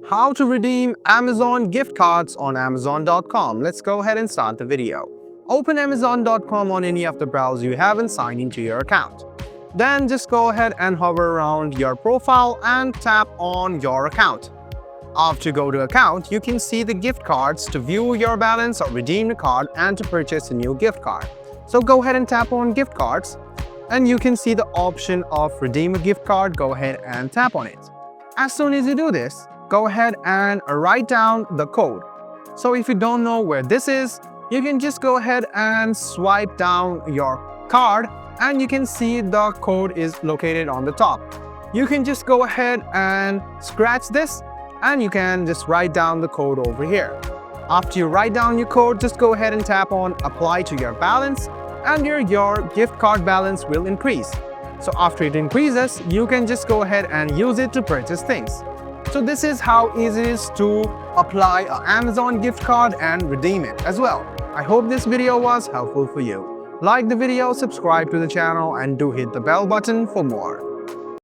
How to redeem Amazon gift cards on Amazon.com. Let's go ahead and start the video. Open Amazon.com on any of the browsers you have and sign into your account. Then just go ahead and hover around your profile and tap on your account. After you go to account, you can see the gift cards to view your balance or redeem the card and to purchase a new gift card. So go ahead and tap on gift cards and you can see the option of redeem a gift card. Go ahead and tap on it. As soon as you do this, go ahead and write down the code. So if you don't know where this is, you can just go ahead and swipe down your card and you can see the code is located on the top. You can just go ahead and scratch this and you can just write down the code over here. After you write down your code, just go ahead and tap on apply to your balance and your gift card balance will increase. So after it increases, you can just go ahead and use it to purchase things. So this is how easy it is to apply an Amazon gift card and redeem it as well. I hope this video was helpful for you. Like the video, subscribe to the channel and do hit the bell button for more.